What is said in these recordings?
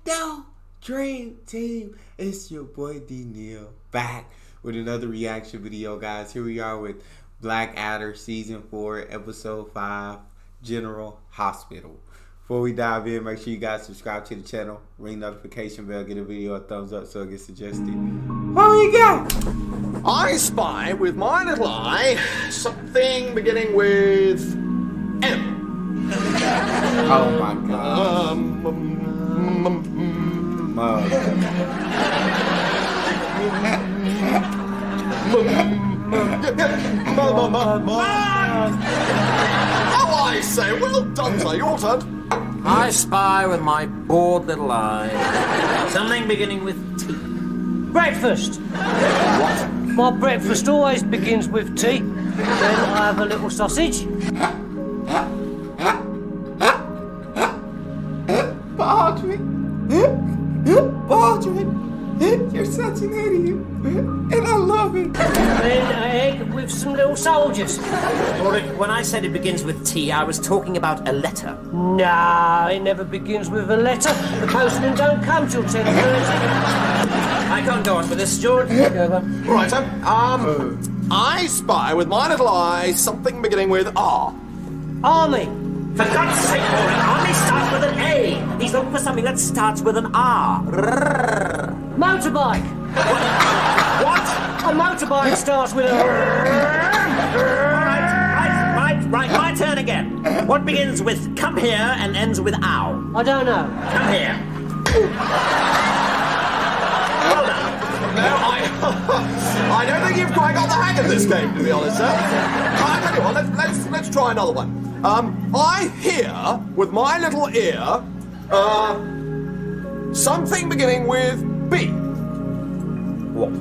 the Dream Team? It's your boy D Neil back with another reaction video, guys. Here we are with Blackadder Season 4, Episode 5, General Hospital. Before we dive in, make sure you guys subscribe to the channel, ring notification bell, get a video a thumbs up so it gets suggested. What we got? I spy with my little eye something beginning with M. Oh my god. Oh, I say, well done, sir. Your turn. I spy with my bored little eye something beginning with T. Breakfast. What? My breakfast always begins with tea. Then I have a little sausage. Baldwin, you're such an idiot, and I love it. Then an egg with some little soldiers. When I said it begins with T, I was talking about a letter. No, it never begins with a letter. The postman don't come till 10:30. I can't go on with this, George. Right, sir. I spy with my little eye something beginning with R. Army. For God's sake, Warren, Army starts with an A. He's looking for something that starts with an R. Motorbike. What? A motorbike starts with a... Right, my turn again. What begins with come here and ends with ow? I don't know. Come here. Well done. No, I don't think you've quite got the hang of this game, to be honest, sir. I tell you what, let's try another one. I hear with my little ear something beginning with B. What?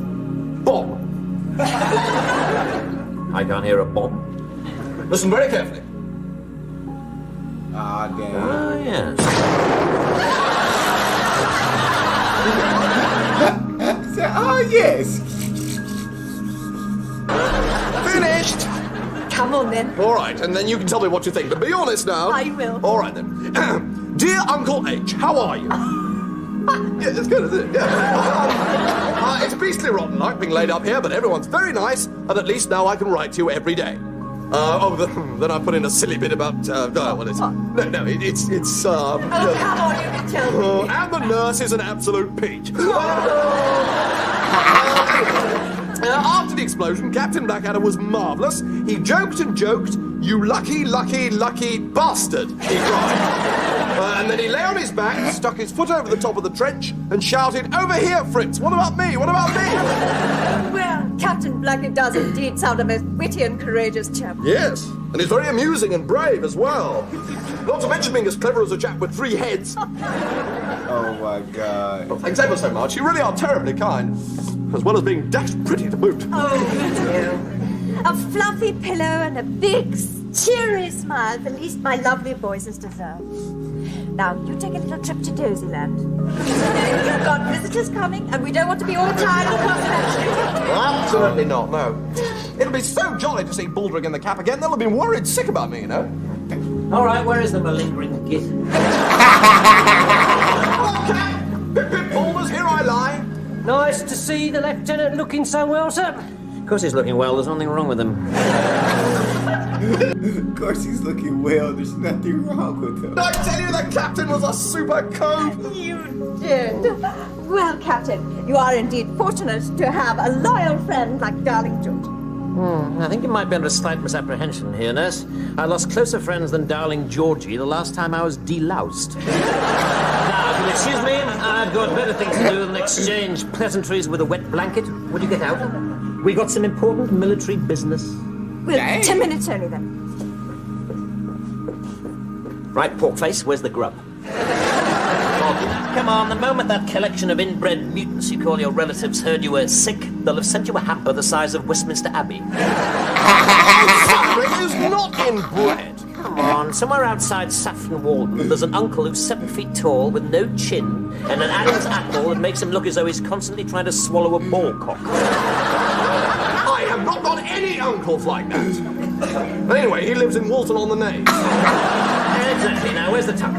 Bomb. I can't hear a bomb. Listen very carefully. Ah, damn. Oh, yes. Oh, yes. Finished. Come on then. All right, and then you can tell me what you think. But be honest now. I will. All right then. Dear Uncle H, how are you? Yeah, it's good, isn't it? Yeah. It's beastly rotten like being laid up here, but everyone's very nice, and at least now I can write to you every day. Then I put in a silly bit about, what is it? No, it's Oh, come on, you can tell me. And the nurse is an absolute peach. After the explosion, Captain Blackadder was marvellous. He joked and joked. You lucky, lucky, lucky bastard, he cried. And then he lay on his back, stuck his foot over the top of the trench, and shouted, "Over here, Fritz! What about me? What about me?" Well, Captain Blackadder does indeed sound a most witty and courageous chap. Yes, and he's very amusing and brave as well. Not to mention being as clever as a chap with 3 heads. Oh my god. Well, thanks ever so much. You really are terribly kind. As well as being dashed pretty to boot. Oh, dear. A fluffy pillow and a big, cheery smile, the least my lovely voices deserve. Now, you take a little trip to Dozyland. You've got visitors coming, and we don't want to be all tired and cross-hatched. Absolutely not, no. It'll be so jolly to see Baldrick in the cap again. They'll have been worried sick about me, you know. All right, where is the malingering git? Pip, pip, Balders, here I lie. Nice to see the lieutenant looking so well, sir. Of course he's looking well. There's nothing wrong with him. Of course he's looking well. There's nothing wrong with him. Did I tell you the captain was a super cove? You did. Well, Captain, you are indeed fortunate to have a loyal friend like darling George. I think you might be under a slight misapprehension here, nurse. I lost closer friends than darling Georgie the last time I was deloused. Now, if you'll excuse me, I've got better things to do than exchange pleasantries with a wet blanket. Would you get out? We got some important military business. Well, Dang. 10 minutes only then. Right, Porkface, where's the grub? Come on, the moment that collection of inbred mutants you call your relatives heard you were sick, they'll have sent you a hamper the size of Westminster Abbey. Suffering is not inbred. Come on, somewhere outside Saffron Walden, there's an uncle who's 7 feet tall with no chin and an Adam's apple that makes him look as though he's constantly trying to swallow a ball cock. I have not got any uncles like that. But anyway, he lives in Walton on the Naze. Exactly. Now, where's the tuck?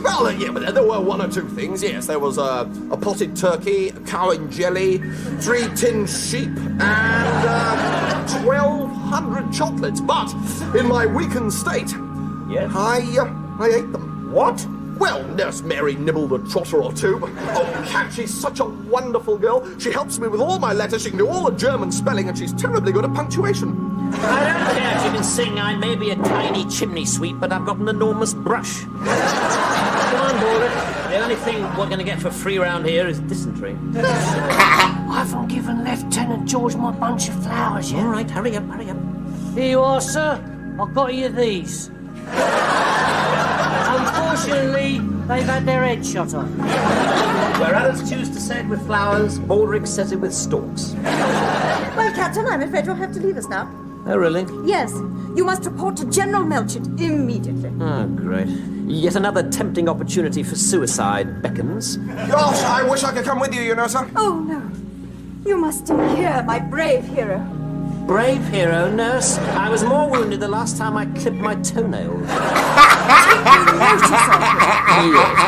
Well, Well, yeah, but there were one or two things, yes. There was a potted turkey, a cow in jelly, 3 tinned sheep, and 1,200 chocolates. But in my weakened state, Yes? I ate them. What? Well, Nurse Mary nibbled a trotter or two. Oh, Cat, she's such a wonderful girl. She helps me with all my letters. She can do all the German spelling, and she's terribly good at punctuation. I don't care if you can sing. I may be a tiny chimney sweep, but I've got an enormous brush. Come on, Balder. The only thing we're going to get for free round here is dysentery. I haven't given Lieutenant George my bunch of flowers yet. All right, hurry up, hurry up. Here you are, sir. I've got you these. Unfortunately, they've had their head shot off. Where others choose to say it with flowers, Baldric says it with stalks. Well, Captain, I'm afraid you'll have to leave us now. Oh, really? Yes, you must report to General Melchett immediately. Oh, great. Yet another tempting opportunity for suicide beckons. Gosh, I wish I could come with you, you know, sir. Oh, no. You must stay here, my brave hero. Brave hero, nurse. I was more wounded the last time I clipped my toenails. Yes,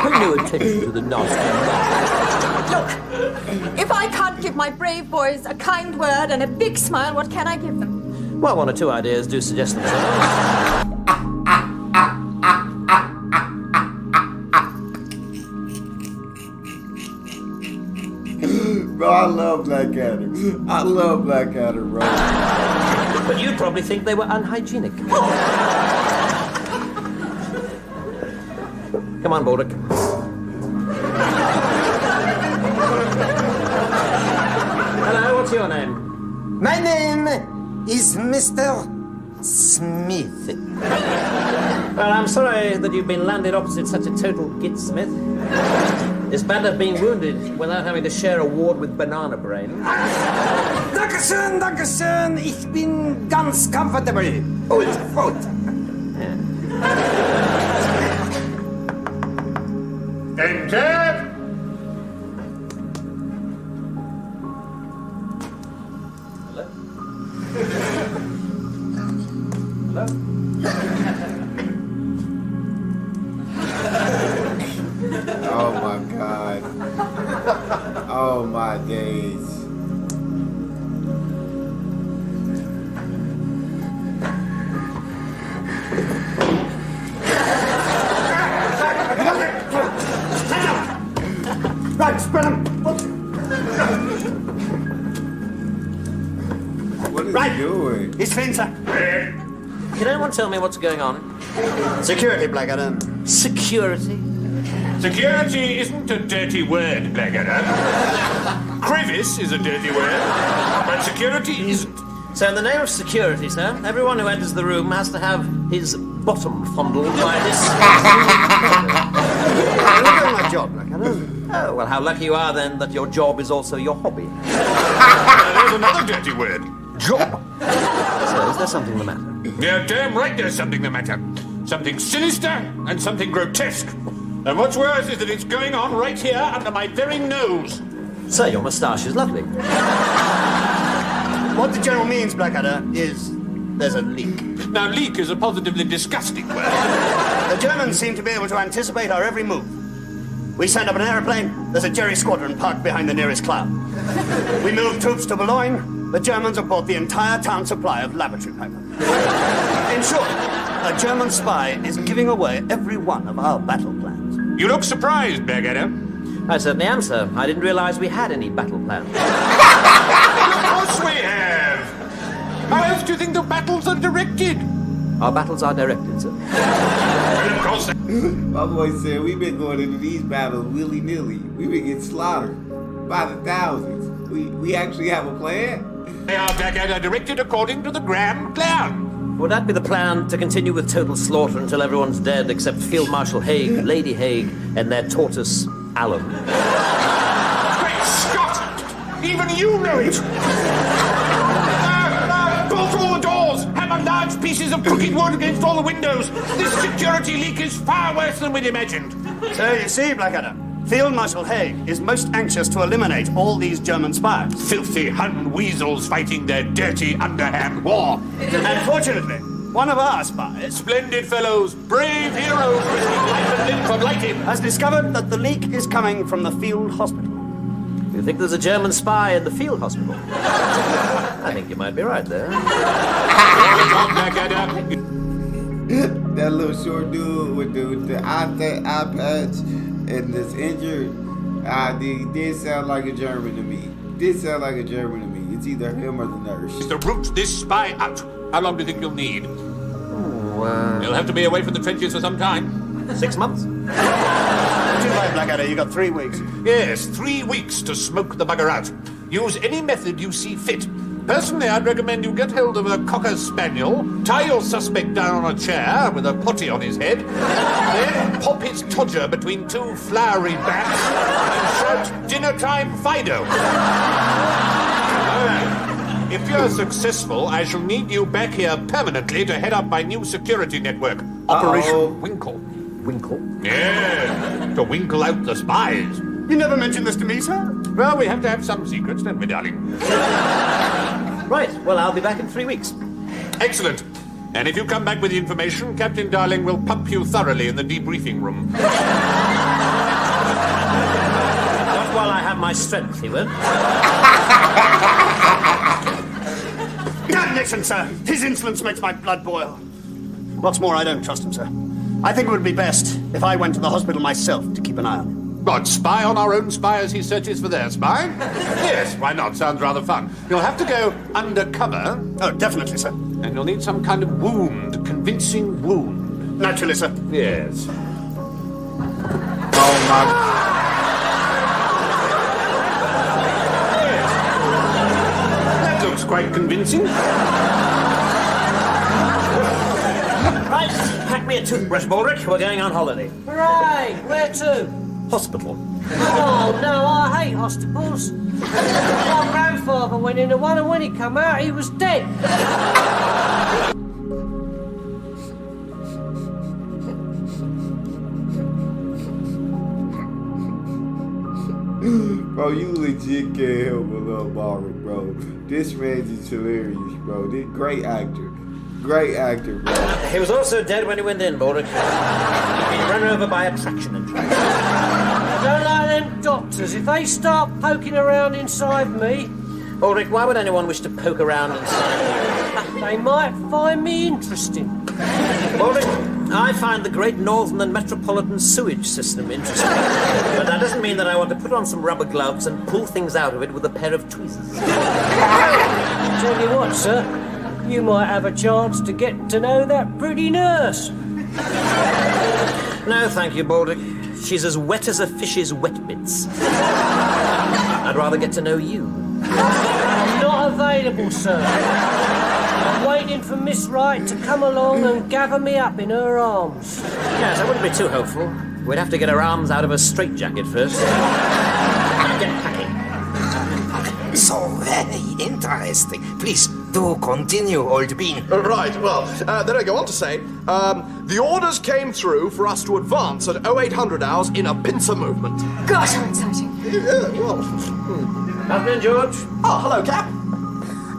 pay no attention to the nasty Look, if I can't give my brave boys a kind word and a big smile, what can I give them? Well, one or two ideas do suggest themselves. Bro, I love Blackadder. I love Blackadder, bro. But you'd probably think they were unhygienic. Come on, Baldric. Hello, what's your name? My name is Mr. Smith. Well, I'm sorry that you've been landed opposite such a total git, Smith. It's bad enough being wounded without having to share a ward with Banana Brain. Dankeschön, Dankeschön. Ich bin ganz comfortable. Old foot. Enter! Oh my God. Oh my days. Right, spread 'em. What is Right. he doing? He's fine, sir. Can anyone tell me what's going on? Security, Blackadder. Security? Security isn't a dirty word, Blackadder. Crevice is a dirty word, but security isn't. So in the name of security, sir, everyone who enters the room has to have his bottom fondled by this... I'm doing my job, Blackadder. Oh, well, how lucky you are, then, that your job is also your hobby. There's another dirty word. Job. So, is there something the matter? You're damn right there's something the matter. Something sinister and something grotesque. And what's worse is that it's going on right here under my very nose. Sir, your moustache is lovely. What the General means, Blackadder, is there's a leak. Now, leak is a positively disgusting word. The Germans seem to be able to anticipate our every move. We send up an airplane, there's a Jerry squadron parked behind the nearest cloud. We move troops to Boulogne, the Germans have bought the entire town supply of lavatory paper. In short, a German spy is giving away every one of our battle plans. You look surprised, Blackadder. I certainly am, sir. I didn't realize we had any battle plans. Of course we have. How else do you think the battles are directed? Our battles are directed, sir. Well, of course. My boy said we've been going into these battles willy-nilly. We've been getting slaughtered by the thousands. We actually have a plan? They are, Blackadder, directed according to the Grand Plan. Would that be the plan, to continue with total slaughter until everyone's dead except Field Marshal Haig, Lady Haig, and their tortoise, Alan? Great Scott! Even you know it! Bolt all the doors! Hammer large pieces of crooked wood against all the windows! This security leak is far worse than we'd imagined! So you see, Blackadder, Field Marshal Haig is most anxious to eliminate all these German spies. Filthy Hun weasels fighting their dirty underhand war! Unfortunately, One of our spies Splendid fellows, brave heroes, risking life and limb for lighting. has discovered that the leak is coming from the field hospital. You think there's a German spy in the field hospital? I think you might be right there. Blackadder. That little short dude with the eye patch and this injured, he did sound like a German to me. It's either him or the nurse. To root this spy out. How long do you think you'll need? You'll have to be away from the trenches for some time. 6 months. Too late, Blackadder. You got 3 weeks. Yes, 3 weeks to smoke the bugger out. Use any method you see fit. Personally, I'd recommend you get hold of a cocker spaniel, tie your suspect down on a chair with a potty on his head, then pop his todger between 2 flowery bats and shout, "Dinner time, Fido!" If you're successful, I shall need you back here permanently to head up my new security network, Operation Winkle. Winkle. Yeah, to winkle out the spies. You never mentioned this to me, sir. Well, we have to have some secrets, don't we, darling? Right, well, I'll be back in 3 weeks. Excellent. And if you come back with the information, Captain Darling will pump you thoroughly in the debriefing room. Not while I have my strength, he won't. Damnation, sir. His insolence makes my blood boil. What's more, I don't trust him, sir. I think it would be best if I went to the hospital myself to keep an eye on him. What, spy on our own spy as he searches for their spy? Yes, why not? Sounds rather fun. You'll have to go undercover, Oh, definitely, sir. and you'll need some kind of wound, convincing wound. Naturally, sir. Yes. Oh my. That looks quite convincing. Right, pack me a toothbrush, Baldrick. We're going on holiday. Hooray! Where to? Hospital. Oh, no, I hate hospitals. My grandfather went into one, and when he come out, he was dead. Bro, you legit can't help but love Baldrick, bro. This man's is hilarious, bro. This great actor, bro. He was also dead when he went in, Baldrick. He'd been run over by a traction engine. I don't like them doctors. If they start poking around inside me, Baldrick, why would anyone wish to poke around inside they might find me interesting. you? Baldrick, I find the Great Northern and Metropolitan Sewage System interesting. But that doesn't mean that I want to put on some rubber gloves and pull things out of it with a pair of tweezers. Tell you what, sir, you might have a chance to get to know that pretty nurse. No, thank you, Baldrick. She's as wet as a fish's wet bits. I'd rather get to know you. I'm not available, sir. I'm waiting for Miss Wright to come along and gather me up in her arms. Yes, I wouldn't be too hopeful. We'd have to get her arms out of a straitjacket first. Get packing. So very interesting. Please do continue, old bean. Right, well, then I go on to say, the orders came through for us to advance at 0800 hours in a pincer movement. Gosh, how exciting. Yeah, well. Afternoon, George. Oh, hello, Cap.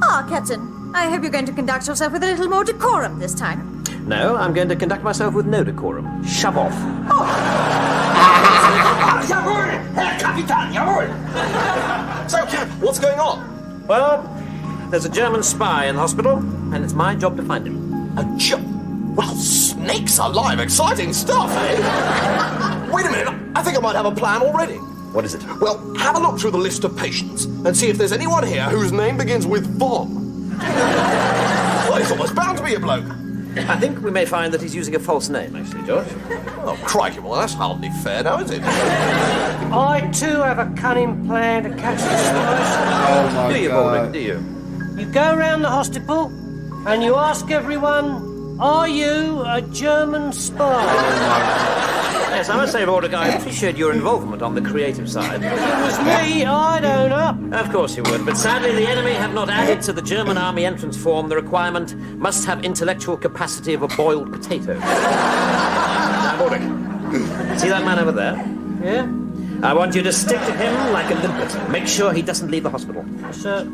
Ah, Captain, I hope you're going to conduct yourself with a little more decorum this time. No, I'm going to conduct myself with no decorum. Shove off. Jawohl, Herr Kapitän, jawohl. So, Cap, what's going on? Well, there's a German spy in hospital, and it's my job to find him. Well, snakes alive, exciting stuff, eh? Wait a minute, I think I might have a plan already. What is it? Well, have a look through the list of patients and see if there's anyone here whose name begins with Von. Well, he's almost bound to be a bloke. I think we may find that he's using a false name, actually, George. Oh, crikey, well, that's hardly fair now, is it? I, too, have a cunning plan to catch the spies. Oh my Do you, god. Baldrick? Do you? You go round the hospital, and you ask everyone, are you a German spy? Yes, I must say, Baldrick, I appreciate your involvement on the creative side. If it was me, I'd own up. Of course you would, but sadly the enemy have not added to the German army entrance form the requirement must have intellectual capacity of a boiled potato. Now, Baldrick, see that man over there? Yeah? I want you to stick to him like a limpet. Make sure he doesn't leave the hospital. Sir,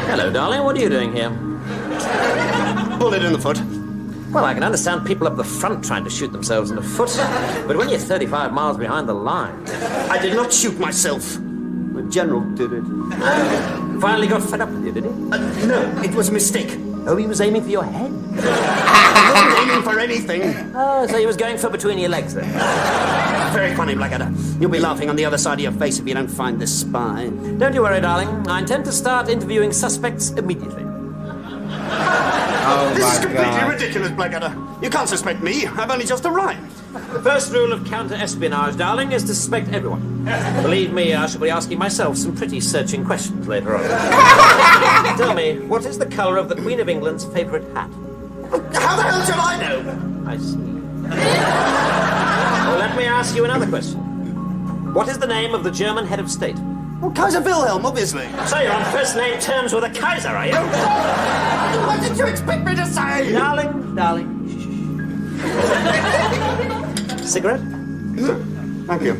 Hello, darling. What are you doing here? Bullet in the foot. Well, I can understand people up the front trying to shoot themselves in the foot, but when you're 35 miles behind the line... I did not shoot myself. The general did it. Finally got fed up with you, did he? No, it was a mistake. Oh, he was aiming for your head. I wasn't aiming for anything. Oh, so he was going for between your legs then. Very funny, Blackadder. You'll be laughing on the other side of your face if you don't find this spy. Don't you worry, darling. I intend to start interviewing suspects immediately. Oh This my is completely God. ridiculous, Blackadder. You can't suspect me. I've only just arrived. The first rule of counter-espionage, darling, is to suspect everyone. Believe me, I shall be asking myself some pretty searching questions later on. Tell me, what is the colour of the Queen of England's favourite hat? How the hell should I know? I see. Well, let me ask you another question. What is the name of the German head of state? Well, Kaiser Wilhelm, obviously. So you're on first-name terms with a Kaiser, are you? What did you expect me to say? Darling. Cigarette? Thank you.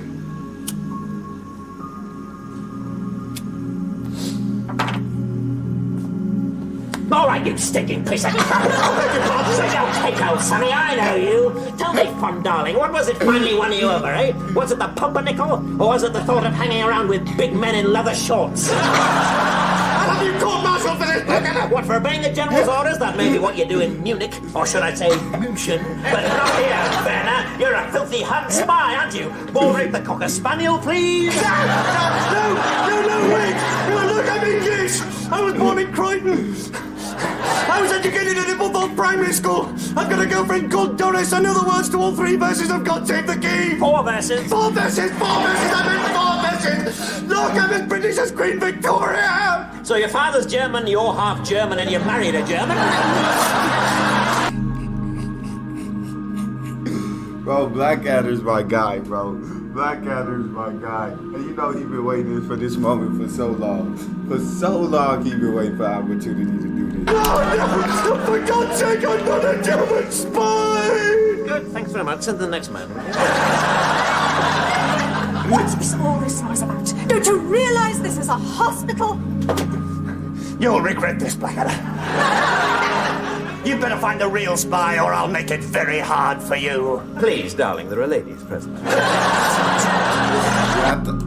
All right, you stinking piece of crap. Okay, old sonny, I know you. Tell me, fun darling, what was it finally won you over, eh? Was it the pumpernickel, or was it the thought of hanging around with big men in leather shorts? I'll have you court-martialed for this, Blackadder. What, for obeying the general's orders? That may be what you do in Munich, or should I say München. But not here, Werner. You're a filthy Hun spy, aren't you? Ball rape the cocker spaniel, please. No, wait! Look, I'm English! I was born in Croydon. I was educated at Implethorpe Primary School. I've got a girlfriend called Doris. I know the words to all 3 verses of God Save the King. 4 verses. 4 verses! I meant 4 verses! Look, I'm as British as Queen Victoria! So your father's German, you're half German, and you married a German? Bro, Blackadder's my guy, bro. Blackadder's my guy. And you know he been waiting for this moment for so long. For so long he been waiting for opportunity to do this. No, for God's sake, I'm not a German spy! Good, thanks very much. Send the next man. What is all this noise about? Don't you realize this is a hospital? You'll regret this, Blackadder. You better find the real spy or I'll make it very hard for you. Please, darling, there are ladies present. Yeah,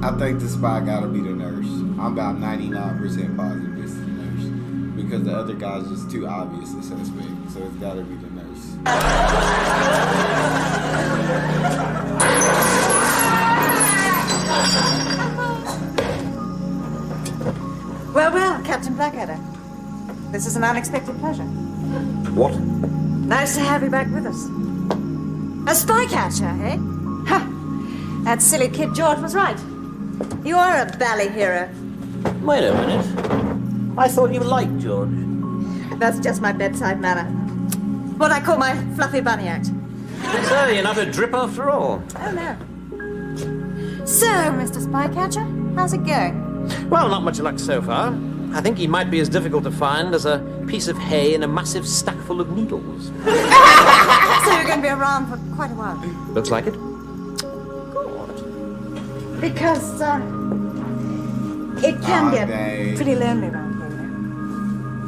I think the spy gotta be the nurse. I'm about 99% positive it's the nurse. Because the other guy's just too obvious a suspect. So it's gotta be the nurse. Well, Captain Blackadder. This is an unexpected pleasure. What? Nice to have you back with us. A spy catcher, eh? Ha! That silly kid George was right. You are a bally hero. Wait a minute. I thought you liked George. That's just my bedside manner. What I call my fluffy bunny act. So, you're not a drip after all. Oh, no. So, Mr. Spycatcher, how's it going? Well, not much luck so far. I think he might be as difficult to find as a piece of hay in a massive stack full of needles. So you're going to be around for quite a while. Looks like it. Good. Because, it can get pretty lonely around here, you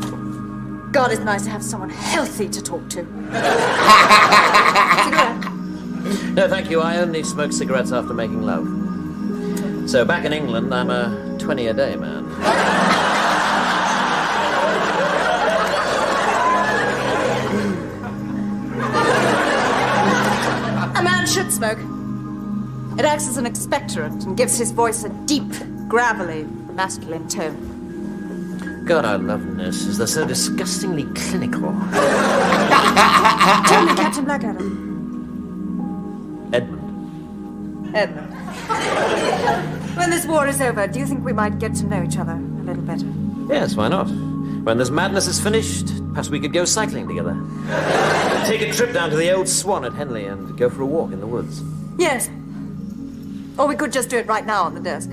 know. God, it's nice to have someone healthy to talk to. Cigarette? No, thank you. I only smoke cigarettes after making love. So back in England, I'm a 20-a-day man. A man should smoke. It acts as an expectorant and gives his voice a deep, gravelly, masculine tone. God, I love nurses. They're so disgustingly clinical. Tell me, Captain Blackadder. Edmund. When this war is over, do you think we might get to know each other a little better? Yes, why not? When this madness is finished, perhaps we could go cycling together. Take a trip down to the old Swan at Henley and go for a walk in the woods. Yes. Or we could just do it right now on the desk.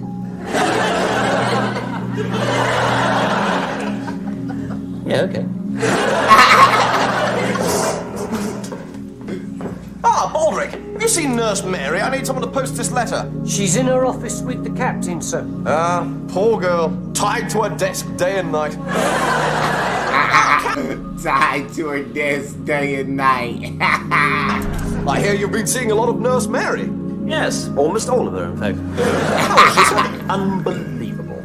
Yeah, okay. Ah, Baldrick, have you seen Nurse Mary? I need someone to post this letter. She's in her office with the captain, sir. Ah, poor girl. Tied to her desk day and night. Tied to her desk day and night. I hear you've been seeing a lot of Nurse Mary. Yes, almost all of her, in fact. How is this? Unbelievable.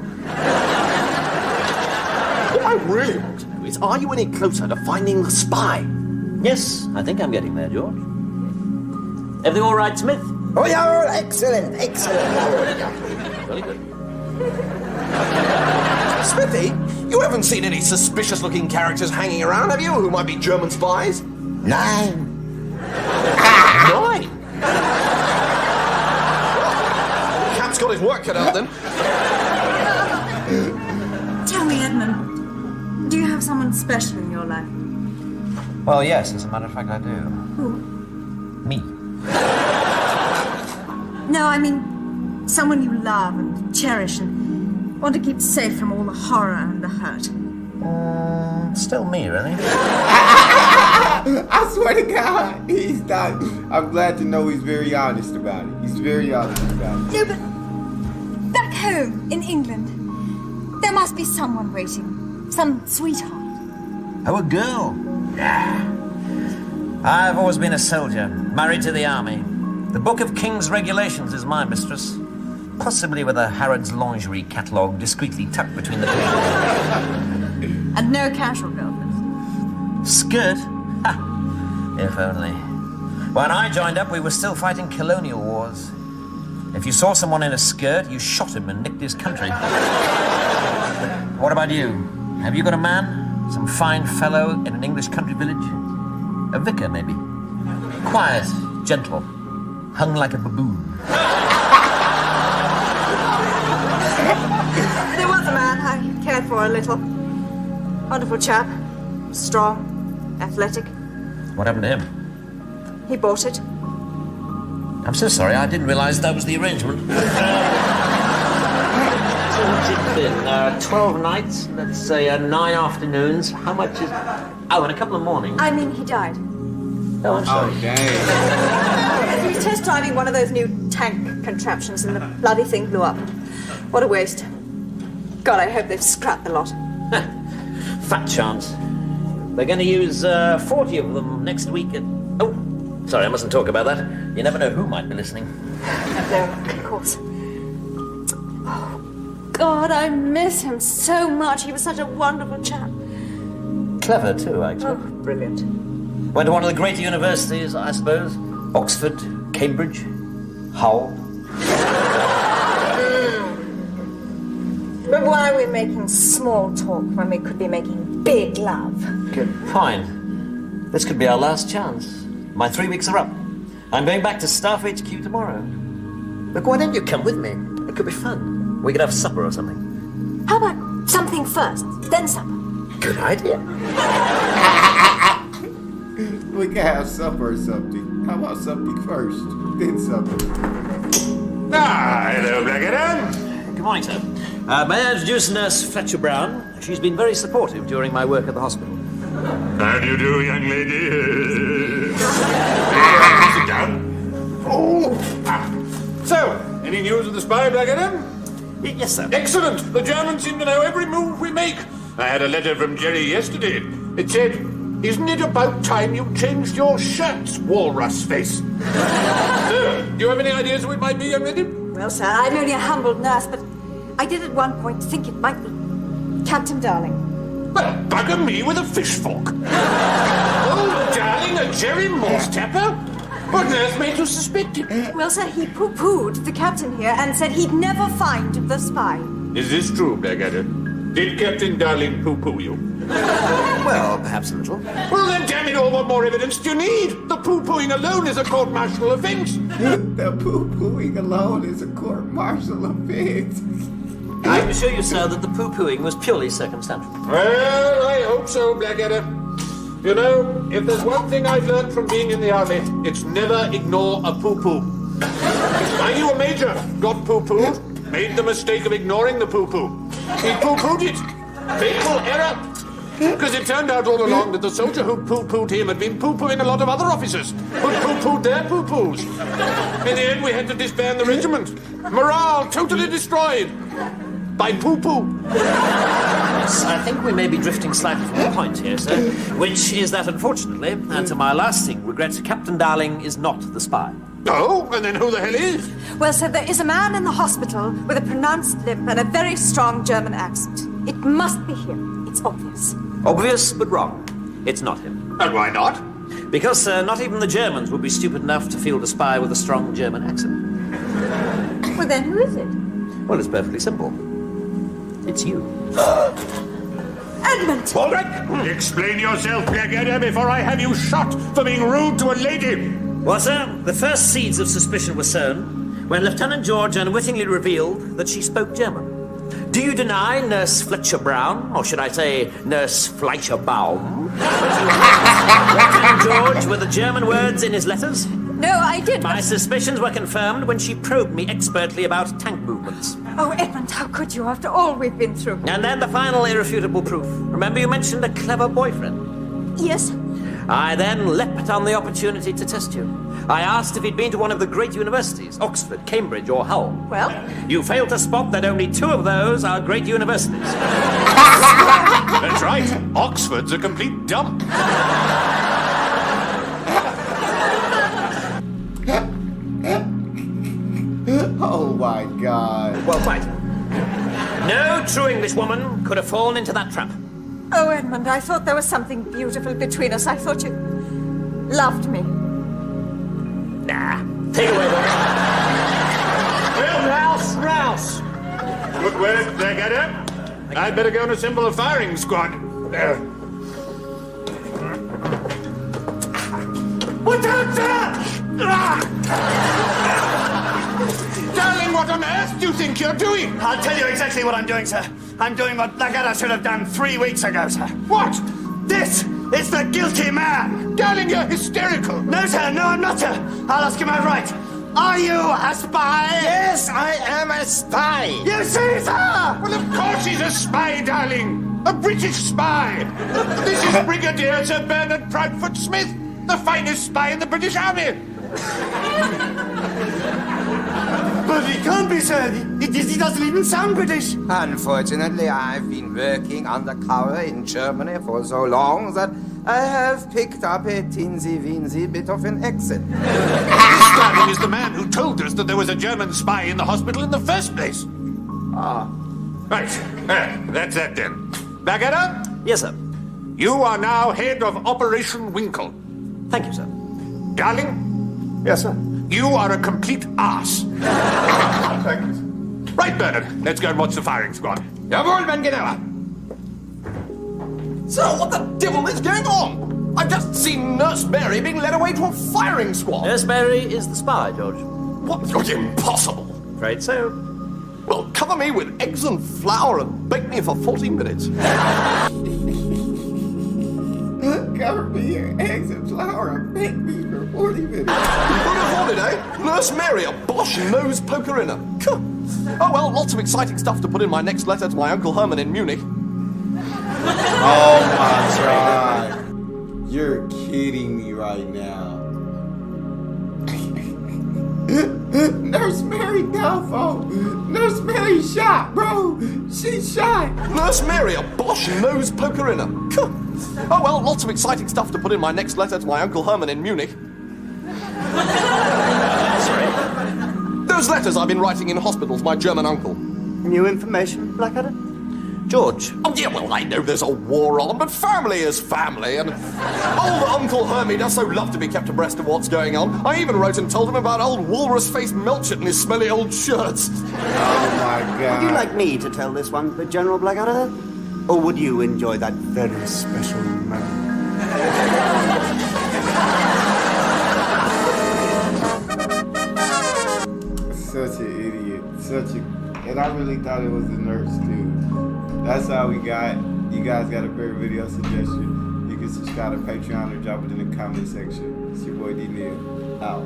What I really want to know is, are you any closer to finding the spy? Yes, I think I'm getting there, George. Everything all right, Smith? Oh, yeah, excellent, excellent. Very good. Smithy, you haven't seen any suspicious-looking characters hanging around, have you, who might be German spies? 9. 9? Cap's got his work cut out, then. Tell me, Edmund, do you have someone special in your life? Well, yes, as a matter of fact, I do. Who? Me. No, I mean, someone you love and cherish and want to keep safe from all the horror and the hurt. Still me, really. I swear to God, he's not. I'm glad to know he's very honest about it. He's very honest about it. No, but back home in England, there must be someone waiting. Some sweetheart. Oh, a girl? Yeah. I've always been a soldier, married to the army. The Book of King's Regulations is my mistress. Possibly with a Harrods lingerie catalogue discreetly tucked between the pages. And no casual girlfriends. Skirt? Ha! If only. When I joined up, we were still fighting colonial wars. If you saw someone in a skirt, you shot him and nicked his country. What about you? Have you got a man? Some fine fellow in an English country village? A vicar, maybe? Quiet, gentle, hung like a baboon. There was a man I cared for a little. Wonderful chap. Strong, athletic. What happened to him? He bought it. I'm so sorry, I didn't realize that was the arrangement. So what's it been? 12 nights, let's say 9 afternoons. How much is... Oh, and a couple of mornings. I mean, he died. Oh, I'm sorry. Oh, dang. He was test driving one of those new tank contraptions and the bloody thing blew up. What a waste. God, I hope they've scrapped the lot. Fat chance. They're going to use 40 of them next week at... Oh, sorry, I mustn't talk about that. You never know who might be listening. No, of course. Oh, God, I miss him so much. He was such a wonderful chap. Clever, too, Oh, actually. brilliant. Went to one of the great universities, I suppose. Oxford, Cambridge, Hull. But why are we making small talk when we could be making big love? Good. Fine. This could be our last chance. My 3 weeks are up. I'm going back to Staff HQ tomorrow. Look, why don't you come with me? It could be fun. We could have supper or something. How about something first, then supper? Good idea. We can have supper or something. How about something first, then supper? Hello, Blackadder. Good morning, sir. May I introduce Nurse Fletcher Brown? She's been very supportive during my work at the hospital. How do you do, young lady? Sit down. Oh. So, any news of the spy, Blackadder? Yes, sir. Excellent. The Germans seem to know every move we make. I had a letter from Jerry yesterday. It said, "Isn't it about time you changed your shirts, walrus face?" So, do you have any ideas who it might be, young lady? Well, sir, I'm only a humble nurse, but I did at one point think it might be Captain Darling. Well, bugger me with a fish fork. Oh, darling, a Jerry Morse tapper? What on earth made you suspect him? Well, sir, he poo-pooed the captain here and said he'd never find the spy. Is this true, Blackadder? Did Captain Darling poo-poo you? Well, perhaps a little. Well, then, damn it all, what more evidence do you need? The poo-pooing alone is a court-martial offence. The poo-pooing alone is a court-martial offense. I can assure you, sir, that the poo-pooing was purely circumstantial. Well, I hope so, Blackadder. You know, if there's one thing I've learned from being in the army, it's never ignore a poo-poo. I knew a major got poo-pooed, made the mistake of ignoring the poo-poo. He poo-pooed it. Fatal error. Because it turned out all along that the soldier who poo-pooed him had been poo-pooing a lot of other officers who'd poo-pooed their poo-poos. In the end, we had to disband the regiment. Morale totally destroyed. by poo-poo. Yes, I think we may be drifting slightly from the point here, sir, which is that, unfortunately, and to my lasting regret, Captain Darling is not the spy. Oh, and then who the hell is? Well, sir, there is a man in the hospital with a pronounced lisp and a very strong German accent. It must be him. It's obvious. Obvious, but wrong. It's not him. And why not? Because, sir, not even the Germans would be stupid enough to field a spy with a strong German accent. Well, then who is it? Well, it's perfectly simple. It's you. Edmund! Aldrich, explain yourself, Blackadder, before I have you shot for being rude to a lady. Well, sir, the first seeds of suspicion were sown when Lieutenant George unwittingly revealed that she spoke German. Do you deny Nurse Fletcher Brown, or should I say Nurse Fleischerbaum, Lieutenant George with the German words in his letters? No, I did. My suspicions were confirmed when she probed me expertly about tank movements. Oh, Edmund, how could you after all we've been through? And then the final irrefutable proof. Remember you mentioned a clever boyfriend? Yes? I then leapt on the opportunity to test you. I asked if he'd been to one of the great universities, Oxford, Cambridge, or Hull. Well? You failed to spot that only 2 of those are great universities. That's right. Oxford's a complete dump. Oh my God. Well, quite. No true Englishwoman could have fallen into that trap. Oh, Edmund, I thought there was something beautiful between us. I thought you loved me. Nah. Take it away, boy. Rouse! Good work, Blackadder. I'd better go and assemble a firing squad. What's out there? Darling, what on earth do you think you're doing? I'll tell you exactly what I'm doing, sir. I'm doing what Blackadder should have done 3 weeks ago, sir. What? This is the guilty man. Darling, you're hysterical. No, sir. No, I'm not, sir. I'll ask him outright. Are you a spy? Yes, I am a spy. You see, sir? Well, of course he's a spy, darling. A British spy. This is Brigadier Sir Bernard Proudfoot Smith, the finest spy in the British Army. But he can't be, sir. He doesn't even sound British. Unfortunately, I've been working undercover in Germany for so long that I have picked up a tinsy-weensy bit of an accent. This, darling, is the man who told us that there was a German spy in the hospital in the first place. Ah. Right. That's that then. Blackadder, Yes, sir. you are now head of Operation Winkle. Thank you, sir. Darling, Yes, sir. you are a complete ass. Right, Bernard, let's go and watch the firing squad. Jawohl, mein General. So, what the devil is going on? I've just seen Nurse Mary being led away to a firing squad. Nurse Mary is the spy, George. What? It's impossible. Afraid so. Well, cover me with eggs and flour and bake me for 40 minutes. Cover me in eggs and flour and bake me for 40 minutes. Could afford it, eh? Nurse Mary, a Bosch nose poker in her. Oh well, lots of exciting stuff to put in my next letter to my Uncle Herman in Munich. Oh my God. You're kidding me right now. Nurse Mary Dalfo. Nurse Mary shot, bro. She shot. Nurse Mary, a Bosch nose poker in her. Oh well, lots of exciting stuff to put in my next letter to my Uncle Herman in Munich. Sorry. Those letters I've been writing in hospitals, my German uncle. New information, Blackadder? George. Oh, yeah, well, I know there's a war on, but family is family, and old Uncle Hermie does so love to be kept abreast of what's going on. I even wrote and told him about old walrus-faced Melchett and his smelly old shirts. Oh my God. Would you like me to tell this one to General Blackadder? Or would you enjoy that very special moment? Such an idiot. And I really thought it was a nurse too. That's all we got. You guys got a favorite video suggestion? You can subscribe to Patreon or drop it in the comment section. It's your boy D Neil. Out.